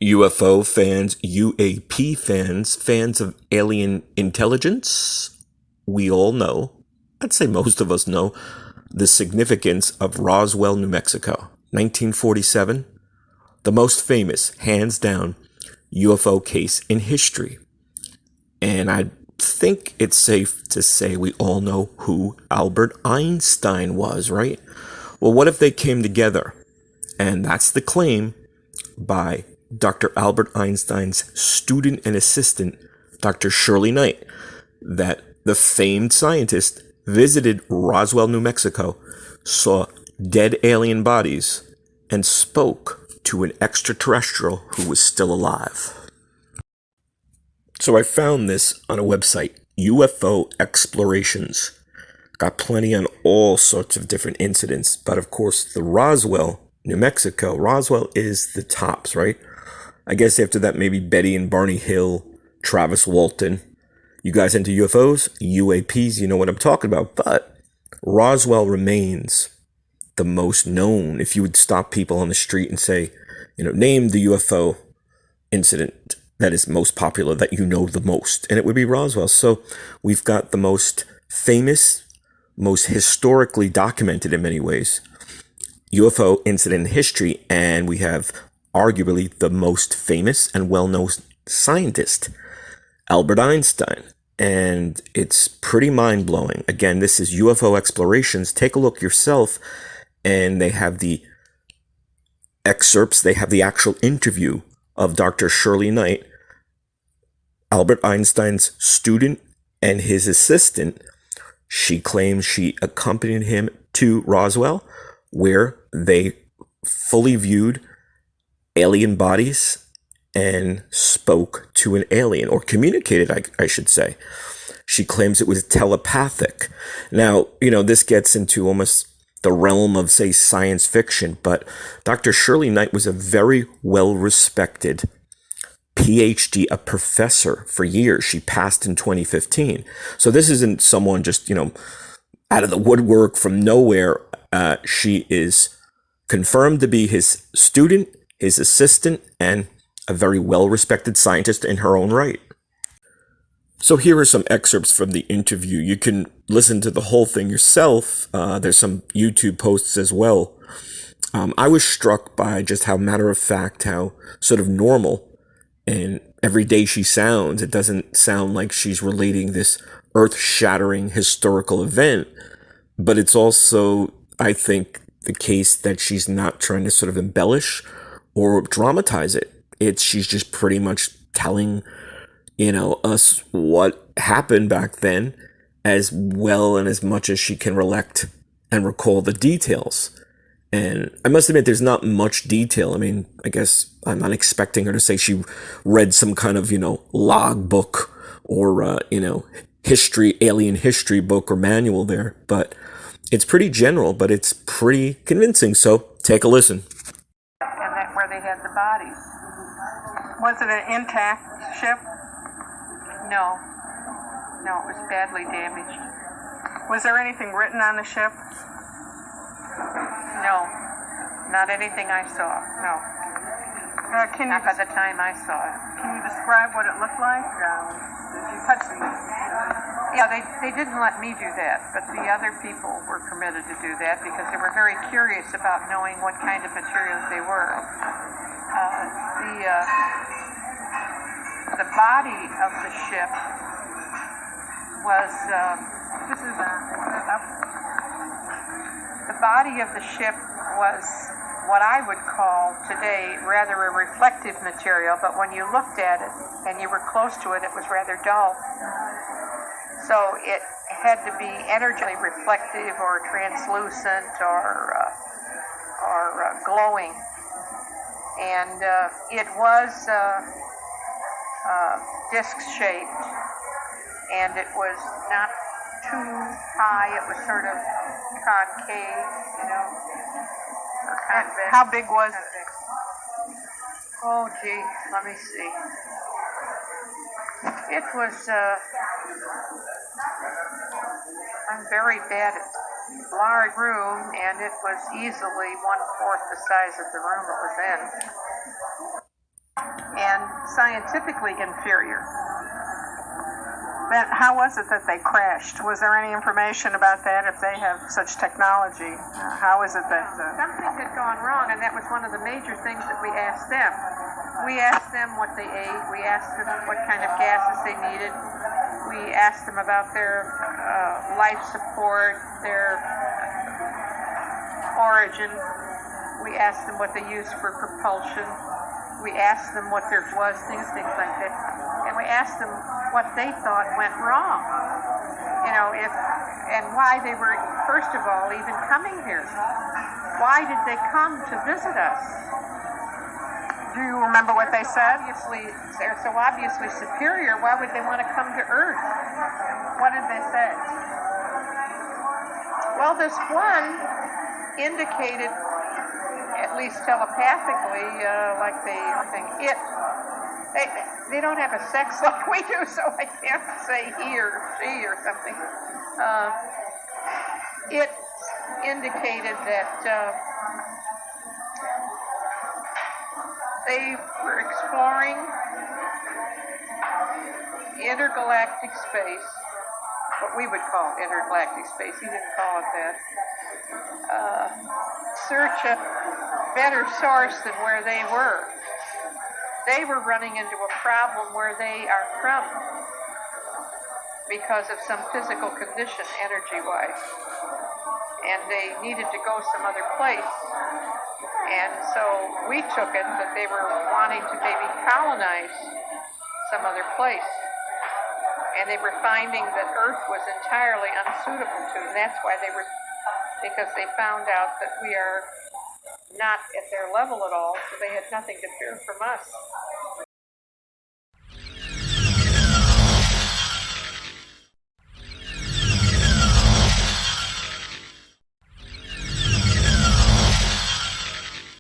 UFO fans, UAP fans, fans of alien intelligence, we all know, I'd say most of us know, the significance of Roswell, New Mexico, 1947, the most famous, hands down, UFO case in history. And I think it's safe to say we all know who Albert Einstein was, right? Well, what if they came together? And that's the claim by Dr. Albert Einstein's student and assistant, Dr. Shirley Wright, that the famed scientist visited Roswell, New Mexico, saw dead alien bodies, and spoke to an extraterrestrial who was still alive. So I found this on a website, UFO Explorations. Got plenty on all sorts of different incidents, but of course the Roswell, New Mexico, Roswell is the tops, right? I guess after that, maybe Betty and Barney Hill, Travis Walton. You guys into UFOs, UAPs, you know what I'm talking about. But Roswell remains the most known. If you would stop people on the street and say, name the UFO incident that is most popular, that you know the most, and it would be Roswell. So we've got the most famous, most historically documented in many ways UFO incident in history, and we have arguably the most famous and well-known scientist, Albert Einstein. And it's pretty mind-blowing. Again, this is UFO Explorations. Take a look yourself, and they have the excerpts, they have the actual interview of Dr. Shirley Wright, Albert Einstein's student and his assistant. She claims she accompanied him to Roswell, where they fully viewed alien bodies and spoke to an alien, or communicated, I should say. She claims it was telepathic. Now, this gets into almost the realm of, say, science fiction, but Dr. Shirley Wright was a very well-respected PhD, a professor for years. She passed in 2015. So this isn't someone just, out of the woodwork from nowhere. She is confirmed to be his student, his assistant, and a very well-respected scientist in her own right. So here are some excerpts from the interview. You can listen to the whole thing yourself. There's some YouTube posts as well. I was struck by just how matter-of-fact, how sort of normal and everyday she sounds. It doesn't sound like she's relating this earth-shattering historical event, but it's also, I think, the case that she's not trying to sort of embellish or dramatize it. She's just pretty much telling, us what happened back then, as well and as much as she can recollect and recall the details. And I must admit, there's not much detail. I mean, I guess I'm not expecting her to say she read some kind of, log book or, alien history book or manual there. But it's pretty general, but it's pretty convincing. So take a listen. And that where they had the bodies. Was it an intact ship? No. No, it was badly damaged. Was there anything written on the ship? No, not anything I saw, no. Not by the time I saw it. Can you describe what it looked like? Did you touch them? Yeah, they didn't let me do that, but the other people were permitted to do that because they were very curious about knowing what kind of materials they were. The body of the ship was, the body of the ship was what I would call today rather a reflective material, but when you looked at it and you were close to it, it was rather dull. So it had to be energetically reflective or translucent or glowing. And it was disc-shaped, and it was not too high. It was sort of concave, or convex. How big was it? Oh, gee, let me see. It was, I'm very bad at large room, and it was easily 1/4 the size of the room it was in. scientifically inferior. Then how was it that they crashed? Was there any information about that? If they have such technology, how is it that? Something had gone wrong, and that was one of the major things that we asked them. We asked them what they ate. We asked them what kind of gases they needed. We asked them about their life support, their origin. We asked them what they used for propulsion. We asked them what there was, things like that. And we asked them what they thought went wrong. And why they were, first of all, even coming here. Why did they come to visit us? Do you remember what they said? Obviously, they're so obviously superior. Why would they want to come to Earth? What did they say? Well, this one indicated, at least telepathically, like they think they don't have a sex like we do, so I can't say he or she or something. It indicated that they were exploring intergalactic space, what we would call intergalactic space. He didn't call it that. Search a better source than where they were. They were running into a problem where they are from because of some physical condition, energy-wise. And they needed to go some other place. And so we took it that they were wanting to maybe colonize some other place. And they were finding that Earth was entirely unsuitable to them. That's why they were, because they found out that we are not at their level at all, so they had nothing to fear from us.